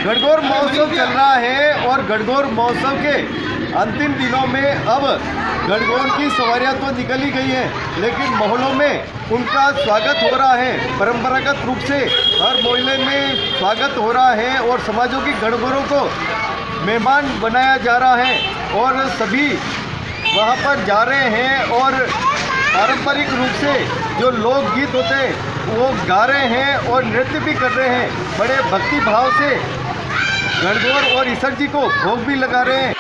गणगौर महोत्सव चल रहा है और गणगौर महोत्सव के अंतिम दिनों में अब गणगौर की सवारियां तो निकल ही गई हैं, लेकिन मोहल्लों में उनका स्वागत हो रहा है। परंपरागत रूप से हर मोहल्ले में स्वागत हो रहा है और समाजों की गणगौरों को मेहमान बनाया जा रहा है और सभी वहां पर जा रहे हैं और पारंपरिक रूप से जो लोकगीत होते हैं वो गा रहे हैं और नृत्य भी कर रहे हैं। बड़े भक्ति भाव से गणगौर और ईश्वर जी को भोग भी लगा रहे हैं।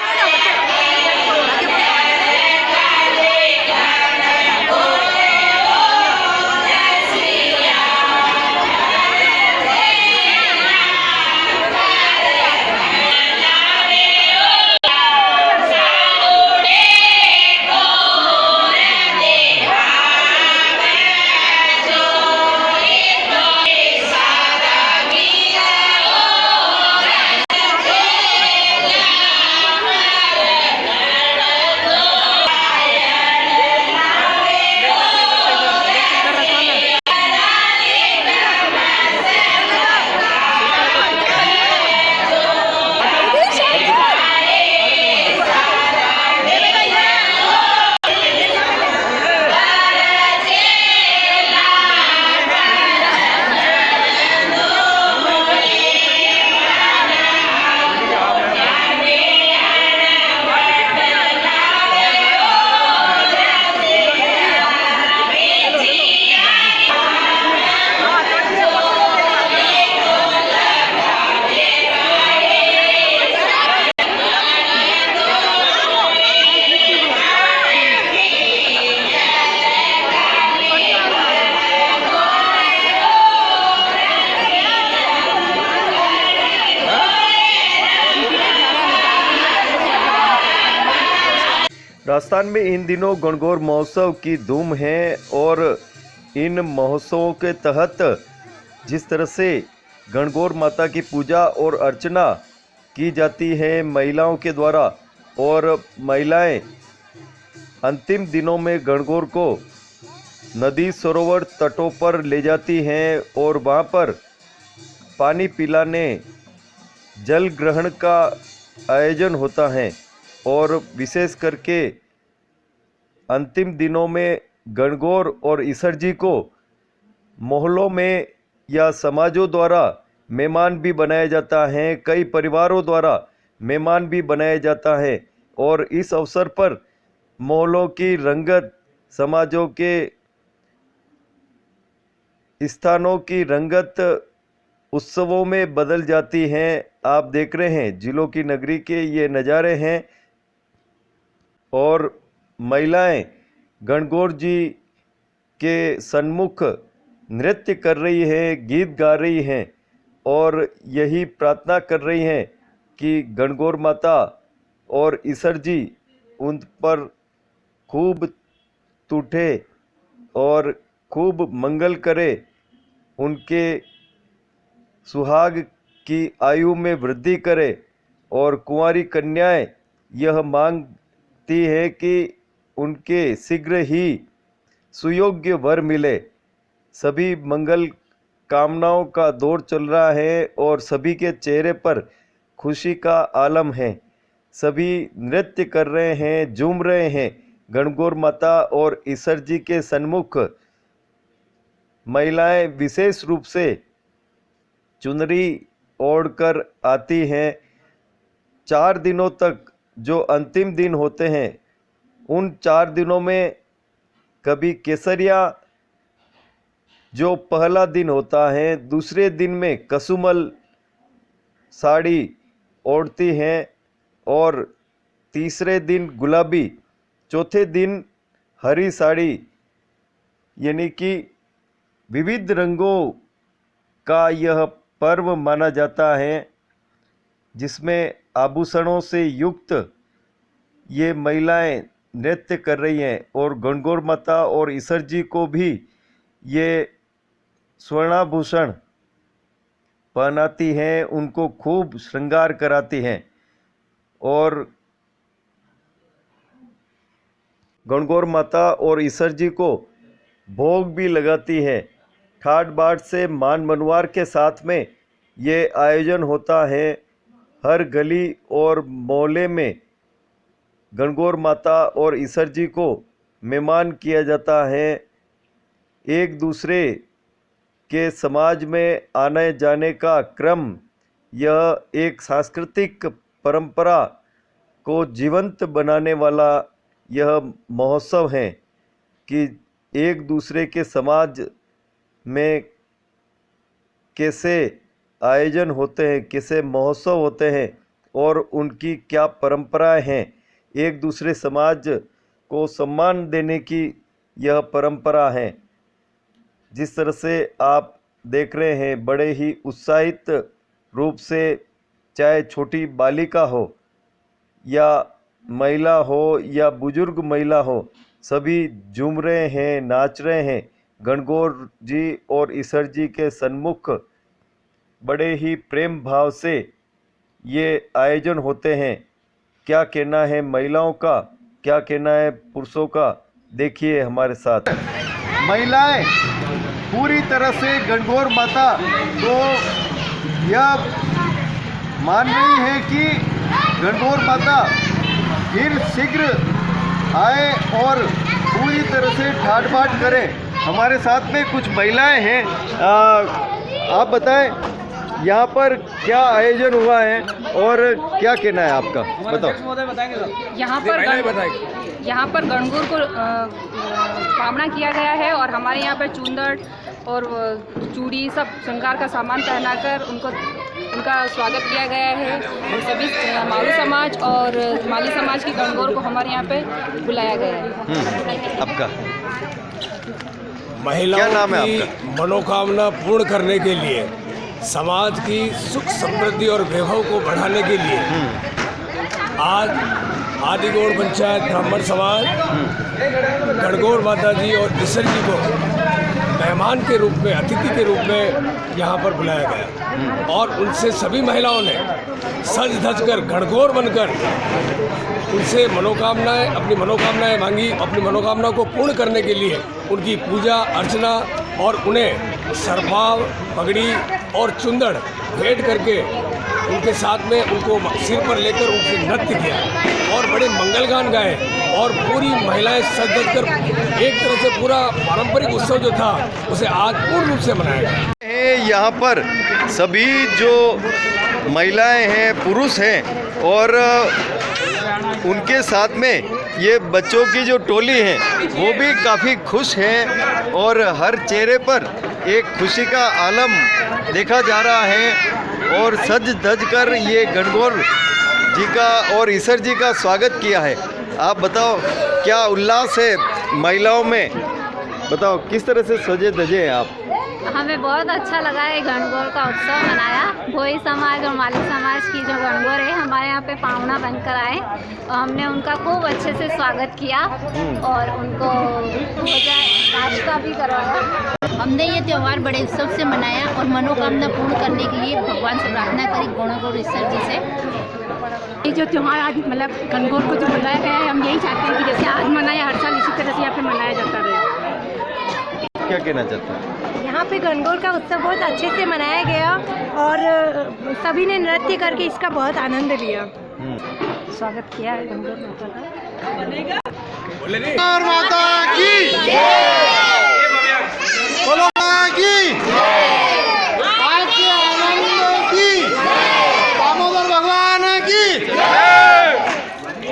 राजस्थान में इन दिनों गणगौर महोत्सव की धूम है और इन महोत्सवों के तहत जिस तरह से गणगौर माता की पूजा और अर्चना की जाती है महिलाओं के द्वारा, और महिलाएं अंतिम दिनों में गणगौर को नदी सरोवर तटों पर ले जाती हैं और वहाँ पर पानी पिलाने जल ग्रहण का आयोजन होता है। और विशेष करके अंतिम दिनों में गणगौर और ईश्वर जी को मोहल्लों में या समाजों द्वारा मेहमान भी बनाया जाता है, कई परिवारों द्वारा मेहमान भी बनाया जाता है। और इस अवसर पर मोहल्लों की रंगत, समाजों के स्थानों की रंगत उत्सवों में बदल जाती हैं। आप देख रहे हैं जिलों की नगरी के ये नज़ारे हैं और महिलाएं गणगौर जी के सन्मुख नृत्य कर रही हैं, गीत गा रही हैं और यही प्रार्थना कर रही हैं कि गणगौर माता और ईश्वर जी उन पर खूब टूटे और खूब मंगल करे, उनके सुहाग की आयु में वृद्धि करे। और कुंवारी कन्याएं यह मांगती है कि उनके शीघ्र ही सुयोग्य वर मिले। सभी मंगल कामनाओं का दौर चल रहा है और सभी के चेहरे पर खुशी का आलम है। सभी नृत्य कर रहे हैं, झूम रहे हैं। गणगौर माता और ईश्वर जी के सन्मुख महिलाएं विशेष रूप से चुनरी ओढ़कर आती हैं। 4 दिनों तक जो अंतिम दिन होते हैं उन 4 दिनों में कभी केसरिया जो पहला दिन होता है, दूसरे दिन में कसुमल साड़ी ओढ़ती हैं और तीसरे दिन गुलाबी, चौथे दिन हरी साड़ी, यानी कि विविध रंगों का यह पर्व माना जाता है जिसमें आभूषणों से युक्त ये महिलाएं नृत्य कर रही हैं। और गणगौर माता और ईश्वर जी को भी ये स्वर्णाभूषण पहनाती हैं, उनको खूब श्रृंगार कराती हैं और गणगौर माता और ईश्वर जी को भोग भी लगाती है। ठाट बाट से मान मनवार के साथ में ये आयोजन होता है। हर गली और मोहल्ले में गणगौर माता और ईश्वर जी को मेहमान किया जाता है। एक दूसरे के समाज में आने जाने का क्रम, यह एक सांस्कृतिक परंपरा को जीवंत बनाने वाला यह महोत्सव है कि एक दूसरे के समाज में कैसे आयोजन होते हैं, कैसे महोत्सव होते हैं और उनकी क्या परंपराएं हैं। एक दूसरे समाज को सम्मान देने की यह परंपरा है। जिस तरह से आप देख रहे हैं, बड़े ही उत्साहित रूप से, चाहे छोटी बालिका हो या महिला हो या बुजुर्ग महिला हो, सभी झूम रहे हैं, नाच रहे हैं। गणगौर जी और ईश्वर जी के सन्मुख बड़े ही प्रेम भाव से ये आयोजन होते हैं। क्या कहना है महिलाओं का, क्या कहना है पुरुषों का, देखिए हमारे साथ। महिलाएं पूरी तरह से गणगौर माता को यह मान रही है कि गणगौर माता फिर शीघ्र आए और पूरी तरह से ठाट बाट करें। हमारे साथ में कुछ महिलाएं हैं। आप बताएं यहाँ पर क्या आयोजन हुआ है और क्या कहना है आपका, बताओ। यहाँ पर गणगौर को कामना किया गया है और हमारे यहाँ पर चुंदड़ और चूड़ी सब श्रृंगार का सामान पहनाकर उनका स्वागत किया गया है। और सभी मालू समाज और माली समाज की गणगौर को हमारे यहाँ पे बुलाया गया है। आपका महिलाओं की मनोकामना पूर्ण करने के लिए, समाज की सुख समृद्धि और वैभव को बढ़ाने के लिए आज आदिगौड़ पंचायत ब्राह्मण समाज गणगौर माता जी और ईश्वर जी को मेहमान के रूप में, अतिथि के रूप में यहाँ पर बुलाया गया और उनसे सभी महिलाओं ने सज धज कर गणगौर बनकर उनसे मनोकामनाएं, अपनी मनोकामनाएं मांगी। अपनी मनोकामना को पूर्ण करने के लिए उनकी पूजा अर्चना और उन्हें सरपाव, पगड़ी और चुंदड़ भेंट करके उनके साथ में उनको सिर पर लेकर उनसे नृत्य किया और बड़े मंगलगान गाए और पूरी महिलाएं सज धज कर एक तरह से पूरा पारंपरिक उत्सव जो था उसे आज पूर्ण रूप से मनाया गया। यहाँ पर सभी जो महिलाएं हैं, पुरुष हैं और उनके साथ में ये बच्चों की जो टोली है वो भी काफ़ी खुश हैं और हर चेहरे पर एक खुशी का आलम देखा जा रहा है और सज धज कर ये गणगौर जी का और ईश्वर जी का स्वागत किया है। आप बताओ क्या उल्लास है महिलाओं में, बताओ किस तरह से सजे धजे हैं आप? हमें बहुत अच्छा लगा है गणगौर का उत्सव मनाया। भोई समाज और माली समाज की जो गणगौर है हमारे यहाँ पे पावना बनकर आए और हमने उनका खूब अच्छे से स्वागत किया और उनको नाश्ता भी करवाया। हमने ये त्यौहार बड़े उत्सव से मनाया और मनोकामना पूर्ण करने के लिए भगवान से प्रार्थना करी, गणगौर ईश्वर जी से। ये जो त्यौहार आज मतलब गणगौर को जो बुलाया गया है, हम यही चाहते हैं कि जैसे आज मनाया हर साल इसी तरह से यहाँ पे मनाया जाता रहे। क्या कहना चाहते हैं? यहाँ पे गणगौर का उत्सव बहुत अच्छे से मनाया गया और सभी ने नृत्य करके इसका बहुत आनंद लिया। स्वागत किया है गणगौर माता की भगवान की।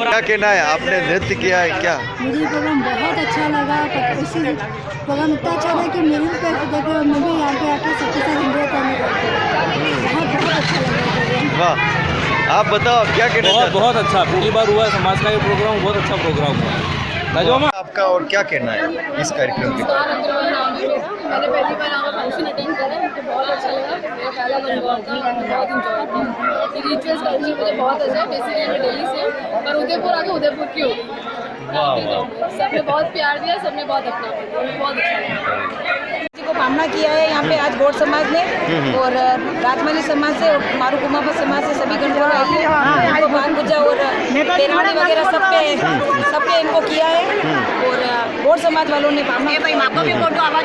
क्या कहना है, आपने नृत्य किया है क्या? मुझे प्रोग्राम बहुत अच्छा लगा। इसी प्रोग्राम इतना अच्छा लगा कि मेरे पे मैं भी यहाँ पे आके सबके साथ एंजॉय करने बहुत अच्छा लगा। वाह, आप बताओ क्या कहना चाहते हैं? बहुत अच्छा, पहली बार हुआ है समाज का ये प्रोग्राम, बहुत अच्छा प्रोग्राम हुआ है। आपका और क्या कहना है इस कार्यक्रम के? मैंने पहली बार यहाँ फंक्शन अटेंड करा, मुझे बहुत अच्छा लगा। मेरा पहला गणगौर था, मैंने बहुत इंजॉय किया। ये रिचुअल्स कल्चर मुझे बहुत अच्छा है। बेसिकली मैं दिल्ली से पर उदयपुर आके उदयपुर की हो गई। सबने बहुत प्यार दिया, सबने बहुत अपनापन दिया, बहुत अच्छा लगा। जी को कामना किया है यहाँ पे आज गौड़ समाज ने और राजमाली समाज से और मारू कुमापा समाज से सभी गणगौर आई है। इनको पान गुज्जा और पेरानी वगैरह सबके इनको किया है और गौड़ समाज वालों ने कामना।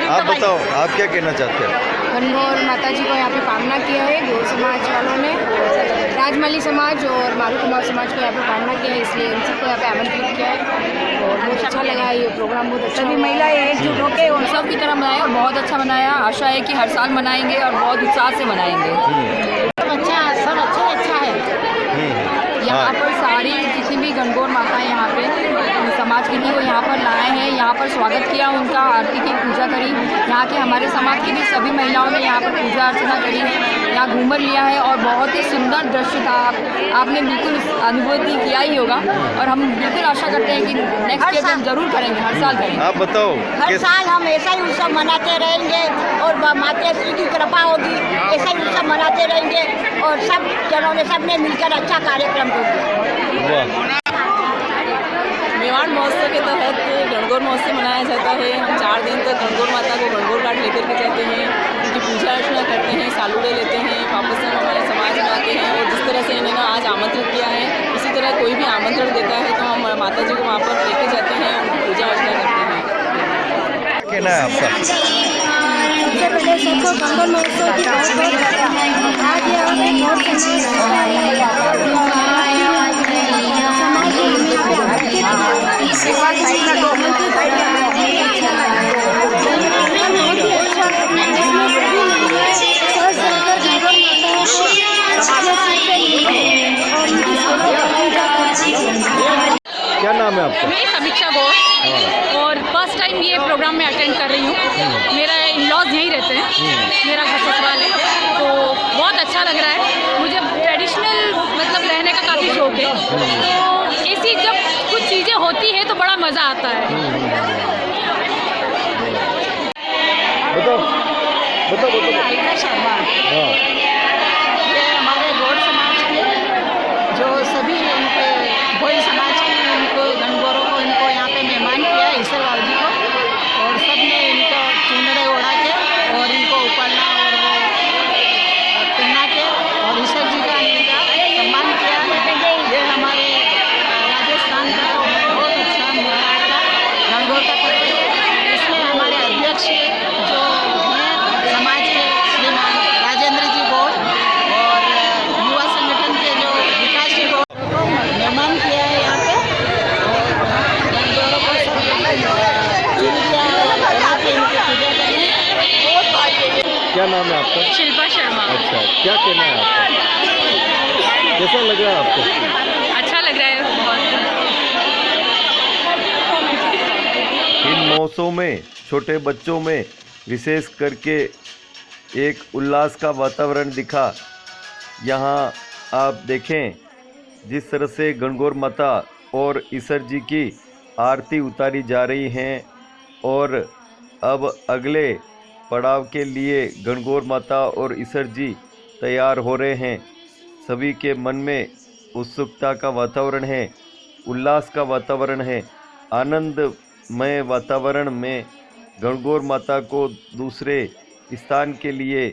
आप बताओ आप क्या कहना चाहते हैं? गणगौर माता जी को यहाँ पे पावना किया है गौर समाज वालों ने, राजमली समाज और मारू कुमार समाज को यहाँ पे पावना किया है, इसलिए उन सबको यहाँ पे आमंत्रित किया है और बहुत अच्छा लगा है ये प्रोग्राम। बहुत अच्छा, सभी महिलाएं एकजुट होकर और सब की तरह मनाया और बहुत अच्छा मनाया। आशा है कि हर साल मनाएंगे और बहुत उत्साह से मनाएंगे। सब अच्छा है। यहाँ पर सारी जितनी भी गणगौर माताएं यहाँ पे समाज की थी वो यहाँ पर लाए हैं, यहाँ पर स्वागत किया उनका, आरती की पूजा करी। यहाँ के हमारे समाज की भी सभी महिलाओं ने यहाँ पर पूजा अर्चना करी है, यहाँ घूमर लिया है और बहुत ही सुंदर दृश्य था। आपने बिल्कुल अनुभूति किया ही होगा और हम बिल्कुल आशा करते हैं कि नेक्स्ट ईयर हम जरूर करेंगे, हर साल करेंगे। आप बताओ। हर साल हम ऐसा ही उत्सव मनाते रहेंगे और माता श्री की कृपा होगी, ऐसा ही उत्सव मनाते रहेंगे और सब जनों ने सबने मिलकर अच्छा कार्यक्रम किया। मेवाड़ महोत्सव के तहत गणगौर महोत्सव मनाया जाता है। हम 4 दिन तक गणगौर माता को गणगौर घाट लेकर के जाते हैं, उनकी पूजा अर्चना करते हैं, सालूड़े लेते हैं, वापस हम हमारे समाज में आते हैं और जिस तरह से इन्होंने आज आमंत्रित किया है इसी तरह कोई भी आमंत्रण देता है तो हम माता जी को वहाँ पर लेके जाते हैं, उनकी पूजा अर्चना करते हैं। कहना है आपका? सबसे पहले सबको गणगौर महोत्सव की बहुत आज यहाँ पे बहुत क्या नाम है आपका? मैं समीक्षा गौर और फर्स्ट टाइम ये प्रोग्राम में अटेंड कर रही हूँ। मेरा इन-लॉज यहीं रहते हैं, मेरा घर ससुराल है, तो बहुत अच्छा लग रहा है। मुझे ट्रेडिशनल मतलब रहने का काफ़ी शौक है, तो ऐसी जब कुछ चीज़ें होती है तो बड़ा मज़ा आता है। बताओ। शर्मा, हाँ। ये हमारे गौर समाज के जो सभी उनके भोई समाज के उनको गणगौरों को इनको यहाँ पे मेहमान किया ईश्वर बाबू जी को और सब ने इनको चुनड़े ओढ़ा के और इनको उपरना और वो पहना के और ईश्वर जी का इनका सम्मान किया। ये हमारे राजस्थान का बहुत अच्छा मुहार का गणगौर का पर्व है। इसमें हमारे अध्यक्ष जो हैं समाज के श्रीमान राजेंद्र जी गौर और युवा संगठन के जो विकास जी गौर को मेहमान किया है यहाँ पे और गणगौरों को सब चुनरिया लगा के इनकी पूजा करें। क्या नाम है आपका? शिल्पा शर्मा। अच्छा, क्या कहना है आपका? कैसा लग रहा है आपको? अच्छा लग रहा है बहुत। इन मौसमों में छोटे बच्चों में विशेष करके एक उल्लास का वातावरण दिखा। यहाँ आप देखें जिस तरह से गणगौर माता और ईश्वर जी की आरती उतारी जा रही हैं और अब अगले पड़ाव के लिए गणगौर माता और ईश्वर जी तैयार हो रहे हैं। सभी के मन में उत्सुकता का वातावरण है, उल्लास का वातावरण है, आनंदमय वातावरण में गणगौर माता को दूसरे स्थान के लिए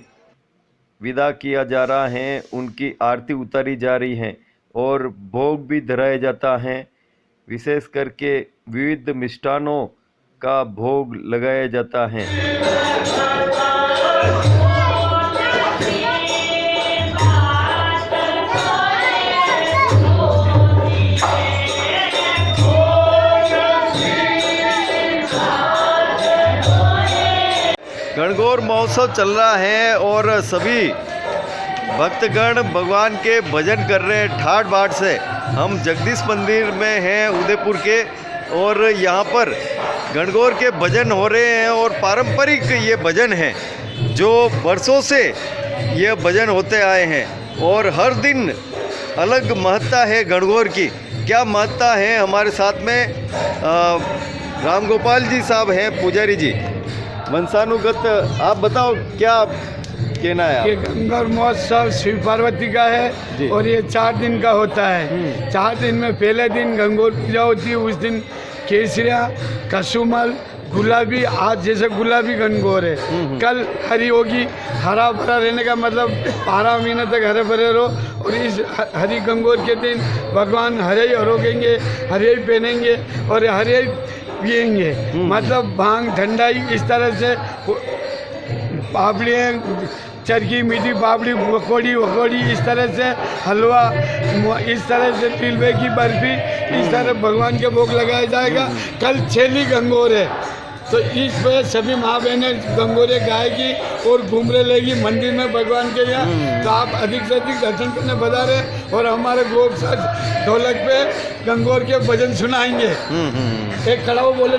विदा किया जा रहा है, उनकी आरती उतारी जा रही है और भोग भी धराया जाता है। विशेष करके विविध मिष्ठानों का भोग लगाया जाता है। गणगौर महोत्सव चल रहा है और सभी भक्तगण भगवान के भजन कर रहे हैं ठाट बाट से। हम जगदीश मंदिर में हैं उदयपुर के और यहाँ पर गणगौर के भजन हो रहे हैं और पारंपरिक ये भजन है जो वर्षों से ये भजन होते आए हैं और हर दिन अलग महत्ता है गणगौर की। क्या महत्ता है, हमारे साथ में राम गोपाल जी साहब हैं, पुजारी जी वंशानुगत। आप बताओ क्या कहना है? ये गणगौर महोत्सव शिव पार्वती का है और ये 4 दिन का होता है। 4 दिन में पहले दिन गणगौर पूजा होती है, उस दिन केसरिया, कसुमल, गुलाबी, आज जैसे गुलाबी गणगौर है, कल हरी होगी। हरा भरा रहने का मतलब 12 महीने तक हरे भरे रहो और इस हरी गणगौर के दिन भगवान हरे ही हरोगेंगे, हरे ही पहनेंगे और हरे ही पिएंगे। मतलब भांग ठंडाई इस तरह से पापड़ी, चरखी, मीठी पापड़ी, वकोड़ी, इस तरह से हलवा, इस तरह से तिलवे की बर्फी, इस तरह भगवान के भोग लगाया जाएगा। कल छेली गंगोर है, तो इस पे सभी माँ बहनें गंगोरे गाएगी और घूमरे लेगी मंदिर में भगवान के यहाँ। तो आप अधिक से अधिक दर्शन करने पधारे और हमारे गोप साथ ढोलक पे गंगोर के भजन सुनाएंगे। एक खड़ा हो बोले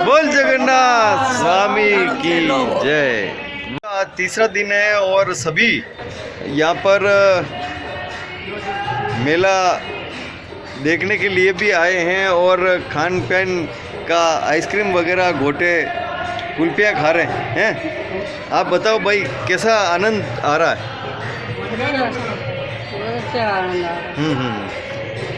बोल जगन्नाथ स्वामी की जय। आज तीसरा दिन है और सभी यहाँ पर मेला देखने के लिए भी आए हैं और खान पान का आइसक्रीम वगैरह, घोटे, कुल्फियाँ खा रहे हैं। आप बताओ भाई, कैसा आनंद आ रहा है?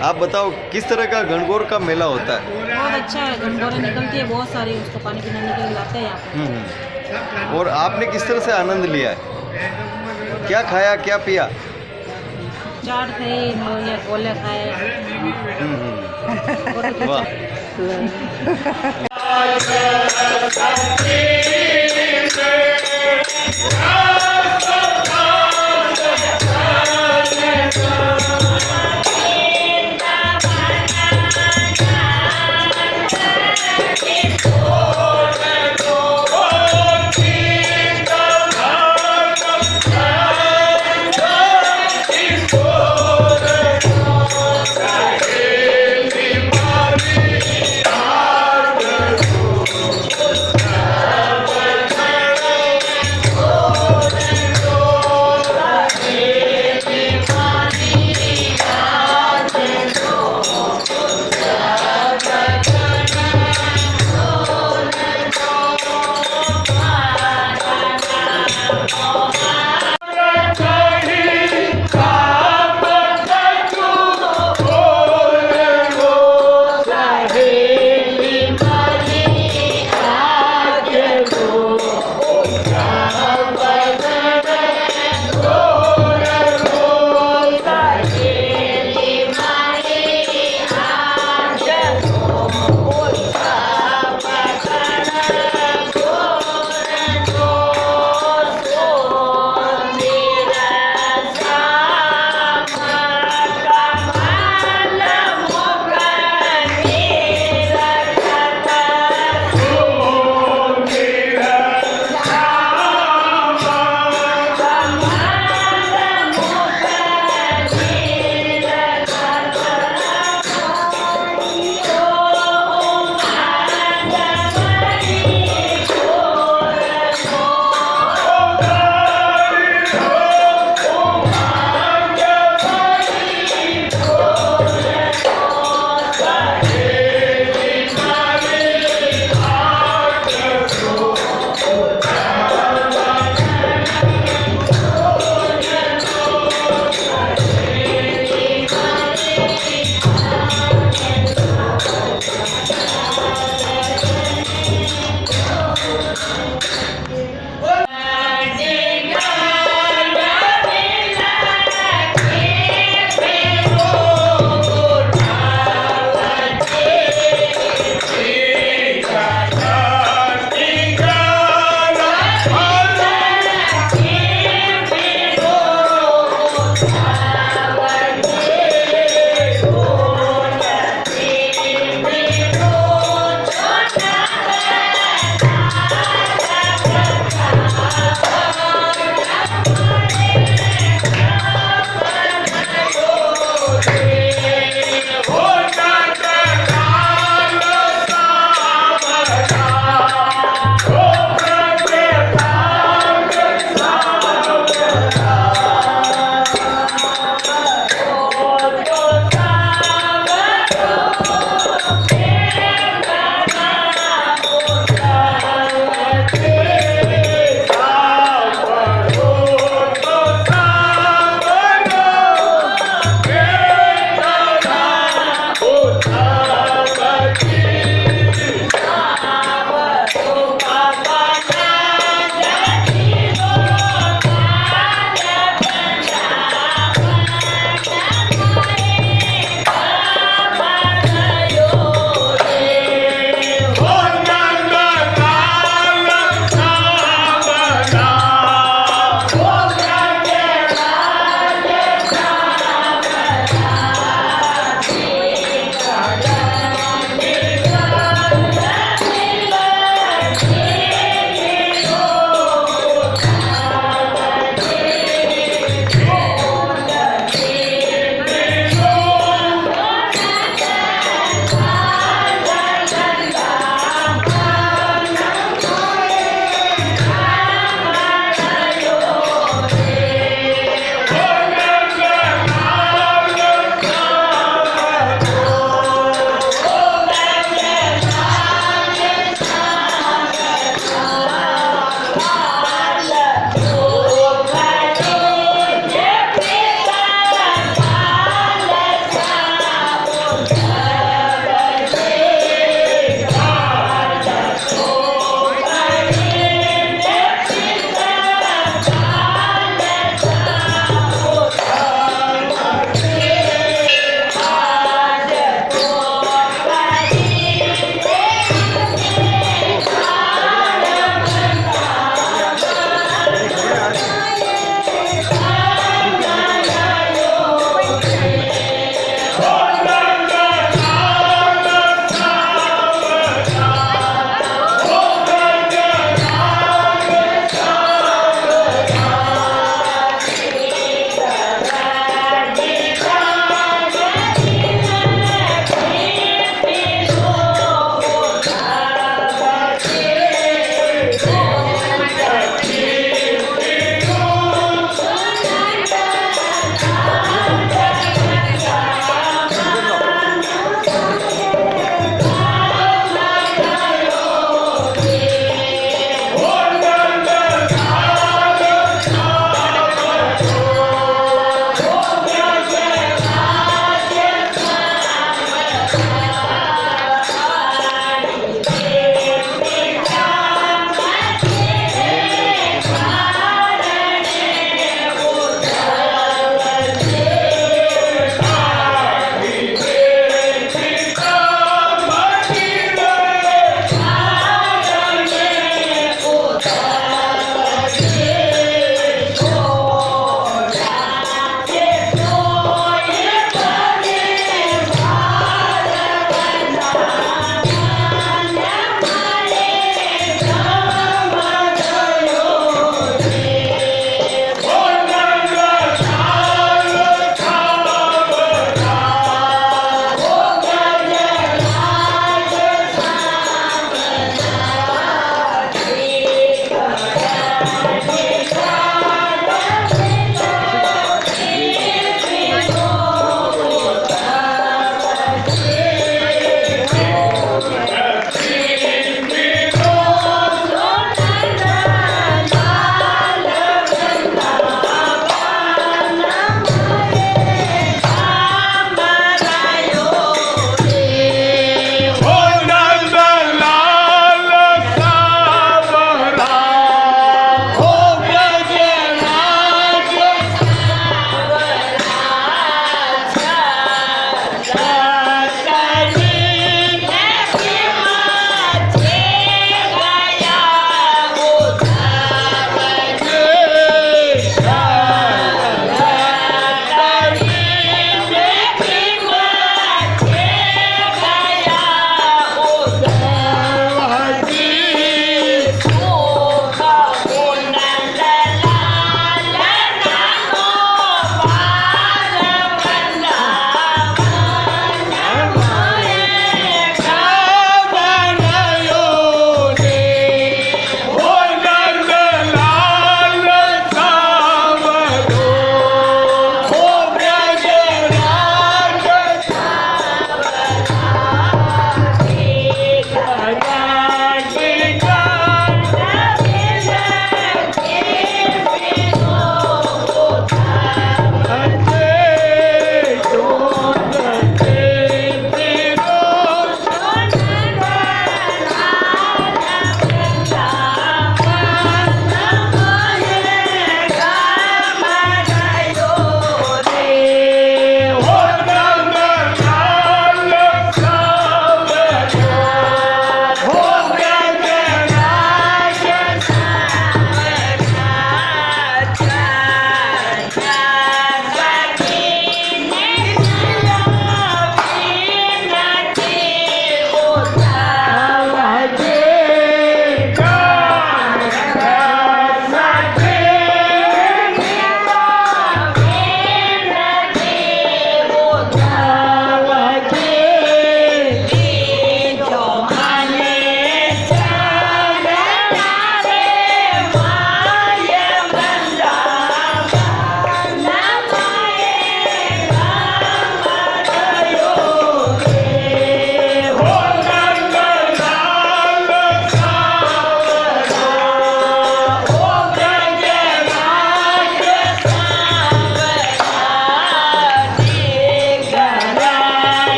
आप बताओ किस तरह का गणगौर का मेला होता है? बहुत अच्छा है, गणगौरें निकलती है बहुत सारी, उसको पानी पिलाने के लिए लाते हैं यहाँ। और आपने किस तरह से आनंद लिया है? क्या खाया, क्या पिया? चाट खाई, गोले खाए। वाह।